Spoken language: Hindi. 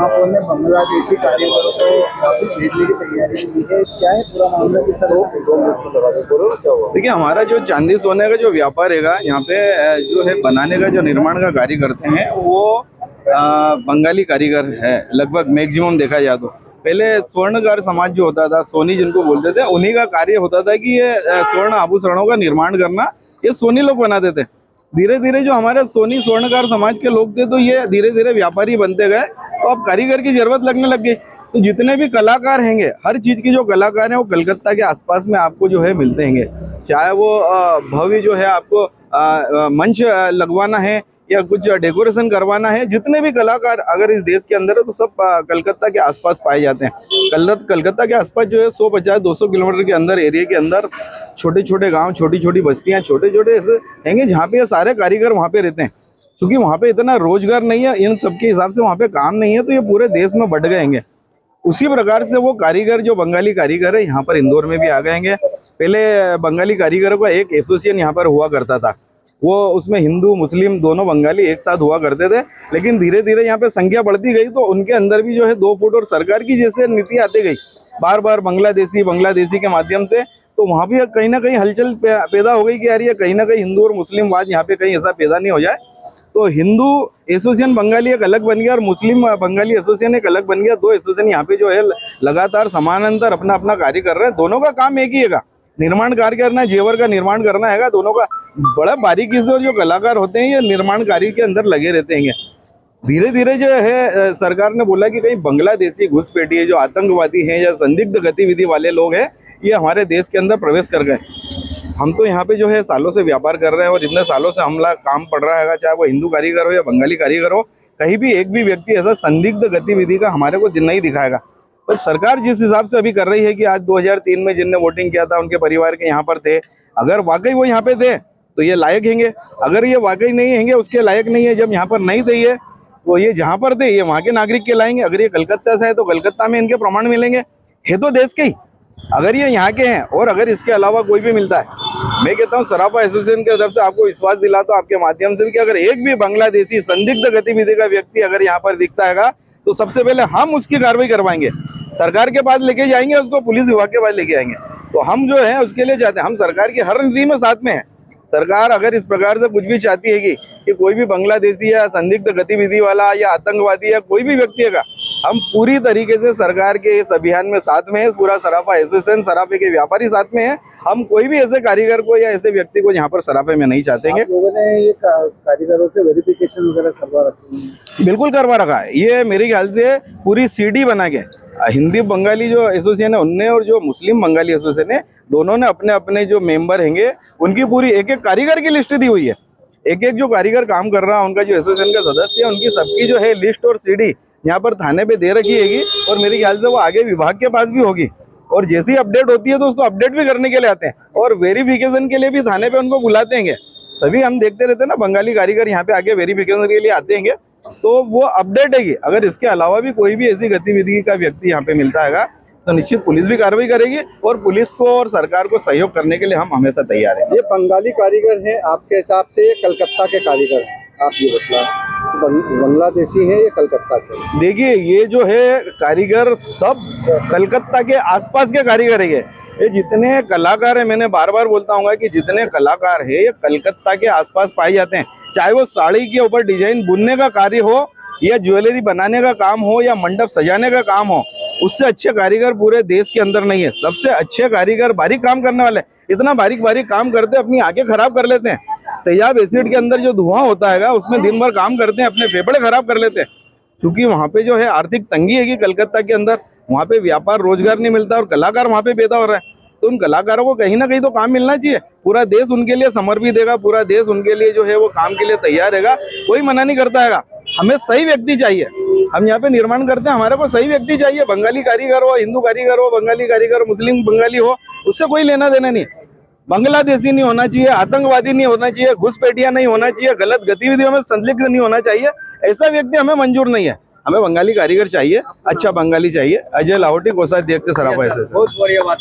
महापौर ने बांग्लादेशी कारीगरों को वापस भेजने की तैयारी की है, क्या है पूरा मामला, किस तरह से? देखिए, हमारा जो चांदी सोने का जो व्यापार है यहाँ पे जो है बनाने का जो निर्माण का कार्य करते हैं वो बंगाली कारीगर है लगभग मैक्सिमम देखा जाए तो। पहले स्वर्णकार समाज जो होता था, सोनी जिनको बोलते थे, उन्हीं का कार्य होता था कि ये स्वर्ण आभूषणों का निर्माण करना, ये सोनी लोग बनाते थे। धीरे धीरे जो हमारे सोनी स्वर्णकार समाज के लोग थे तो ये धीरे धीरे व्यापारी बनते गए, तो अब कारीगर की जरूरत लगने लग गई। तो जितने भी कलाकार हैंगे, हर चीज की जो कलाकार हैं वो कलकत्ता के आसपास में आपको जो है मिलते हैंगे। चाहे वो भव्य जो है आपको मंच लगवाना है या कुछ डेकोरेशन करवाना है, जितने भी कलाकार अगर इस देश के अंदर है तो सब कलकत्ता के आसपास पाए जाते हैं। कलकत्ता के आसपास जो है 150-200 किलोमीटर के अंदर एरिया के अंदर छोटे छोटे गांव, छोटी छोटी बस्तियां, छोटे छोटे ऐसे हैंगे जहाँ पे ये सारे कारीगर वहाँ पे रहते हैं। क्योंकि वहाँ पे इतना रोजगार नहीं है, इन सबके हिसाब से वहाँ पे काम नहीं है, तो ये पूरे देश में बढ़ गएंगे। उसी प्रकार से वो कारीगर जो बंगाली कारीगर है यहाँ पर इंदौर में भी आ गएंगे। पहले बंगाली कारीगरों का एक एसोसिएशन यहाँ पर हुआ करता था, वो उसमें हिंदू मुस्लिम दोनों बंगाली एक साथ हुआ करते थे। लेकिन धीरे धीरे यहाँ पे संख्या बढ़ती गई तो उनके अंदर भी जो है 2 फुट और सरकार की जैसे नीति आती गई बार बार बांग्लादेशी के माध्यम से, तो वहाँ भी कहीं ना कहीं हलचल पैदा हो गई कि यार ये कहीं ना कहीं हिंदू और मुस्लिम वाद यहाँ पे कहीं ऐसा पैदा नहीं हो जाए। तो हिंदू एसोसिएशन बंगाली एक अलग बन गया और मुस्लिम बंगाली एसोसिएशन एक अलग बन गया। 2 एसोसिएशन यहाँ पे जो है लगातार समानांतर अपना अपना कार्य कर रहे हैं। दोनों का काम एक ही है, निर्माण कार्य करना है, जेवर का निर्माण करना है। दोनों का बड़ा बारीकी से, और जो कलाकार होते हैं ये निर्माण कार्य के अंदर लगे रहते हैं। धीरे धीरे जो है सरकार ने बोला कि कहीं बांग्लादेशी घुसपैठी है, जो आतंकवादी हैं या संदिग्ध गतिविधि वाले लोग हैं, ये हमारे देश के अंदर प्रवेश कर गए। हम तो यहाँ पे जो है सालों से व्यापार कर रहे हैं और इतने सालों से हमला काम पड़ रहा है, चाहे वो हिंदू कारीगर हो या बंगाली कारीगर हो, कहीं भी एक भी व्यक्ति ऐसा संदिग्ध गतिविधि का हमारे को नहीं दिखाएगा। तो सरकार जिस हिसाब से अभी कर रही है कि आज 2003 में जिनने वोटिंग किया था उनके परिवार के यहाँ पर थे, अगर वाकई वो यहाँ पे थे तो ये लायक हैंगे, अगर ये वाकई नहीं हैंगे, उसके लायक नहीं है, जब यहाँ पर नहीं थे ये, तो ये जहाँ पर थे ये वहाँ के नागरिक कहलाएंगे। अगर ये कलकत्ता से है तो कलकत्ता में इनके प्रमाण मिलेंगे, है तो देश के ही। अगर ये यहाँ के हैं और अगर इसके अलावा कोई भी मिलता है, मैं कहता हूँ सराफा एसोसिएशन की तरफ से आपको विश्वास दिलाता हूँ आपके माध्यम से कि अगर एक भी बांग्लादेशी संदिग्ध गतिविधि का व्यक्ति अगर यहाँ पर दिखता है तो सबसे पहले हम उसकी कार्रवाई करवाएंगे, सरकार के पास लेके जाएंगे, उसको पुलिस विभाग के पास लेके आएंगे। तो हम जो है उसके लिए चाहते हैं, हम सरकार की हर नीति में साथ में है। सरकार अगर इस प्रकार से कुछ भी चाहती है कि कोई भी बांग्लादेशी या संदिग्ध गतिविधि वाला या आतंकवादी या कोई भी व्यक्ति है, हम पूरी तरीके से सरकार के इस अभियान में साथ में है। पूरा सराफा एसोसिएशन, सराफे के व्यापारी साथ में है। हम कोई भी ऐसे कारीगर को या ऐसे व्यक्ति को यहाँ पर सराफे में नहीं चाहते हैं। लोगों ने ये कारीगरों से वेरिफिकेशन वगैरह करवा रखी है? बिल्कुल करवा रखा है। ये मेरे ख्याल से पूरी सीडी बना के हिंदी बंगाली जो एसोसिएशन है उनने और जो मुस्लिम बंगाली एसोसिएशन है, दोनों ने अपने अपने जो मेंबर हैंगे उनकी पूरी एक एक कारीगर की लिस्ट दी हुई है। एक एक जो कारीगर काम कर रहा है, उनका जो एसोसिएशन का सदस्य है, उनकी सबकी जो है लिस्ट और सीडी यहाँ पर थाने पे दे रखी हैगी। और मेरे ख्याल से वो आगे विभाग के पास भी होगी, और जैसी अपडेट होती है तो उसको अपडेट भी करने के लिए आते हैं और वेरिफिकेशन के लिए भी थाने पे उनको बुलाते हैं। सभी हम देखते रहते हैं ना, बंगाली कारीगर यहाँ पे आगे वेरिफिकेशन के लिए आते हैं, तो वो अपडेट है। अगर इसके अलावा भी कोई भी ऐसी गतिविधि का व्यक्ति यहाँ पे मिलता है तो निश्चित पुलिस भी कार्रवाई करेगी, और पुलिस को और सरकार को सहयोग करने के लिए हम हमेशा तैयार हैं। ये बंगाली कारीगर हैं आपके हिसाब से, ये कलकत्ता के कारीगर हैं? आप ये बतला, बांग्लादेशी हैं ये कलकत्ता के? देखिए, ये जो है कारीगर सब कलकत्ता के आसपास के कारीगर है। ये जितने कलाकार हैं, मैंने बार बार बोलता हूँ कि जितने कलाकार है ये कलकत्ता के आसपास पाए जाते हैं। चाहे वो साड़ी के ऊपर डिजाइन बुनने का कार्य हो या ज्वेलरी बनाने का काम हो या मंडप सजाने का काम हो, उससे अच्छे कारीगर पूरे देश के अंदर नहीं है। सबसे अच्छे कारीगर बारीक काम करने वाले, इतना बारीक बारीक काम करते अपनी आंखें खराब कर लेते हैं। तेजाब एसिड के अंदर जो धुआं होता है उसमें दिन भर काम करते हैं, अपने फेफड़े खराब कर लेते हैं। क्योंकि वहाँ पे जो है आर्थिक तंगी है कि कलकत्ता के अंदर, वहाँ पे व्यापार रोजगार नहीं मिलता और कलाकार वहाँ पे पैदा हो रहा है। तो उन कलाकारों को कहीं ना कहीं तो काम मिलना चाहिए। पूरा देश उनके लिए समर्पित देगा, पूरा देश उनके लिए जो है वो काम के लिए तैयार रहेगा, कोई मना नहीं करता है। हमें सही व्यक्ति चाहिए, हम यहाँ पे निर्माण करते हैं, हमारे को सही व्यक्ति चाहिए। बंगाली कारीगर हो, हिंदू कारीगर हो, बंगाली कारीगर हो, मुस्लिम बंगाली हो, उससे कोई लेना देना नहीं। बांग्लादेशी नहीं होना चाहिए, आतंकवादी नहीं होना चाहिए, घुसपैठिया नहीं होना चाहिए, गलत गतिविधियों में संलिप्त नहीं होना चाहिए, ऐसा व्यक्ति हमें मंजूर नहीं है। हमें बंगाली कारीगर चाहिए, अच्छा बंगाली चाहिए। अजय लाहौटी, कोषाध्यक्ष सराफा एसोसिएशन। बहुत बढ़िया बात।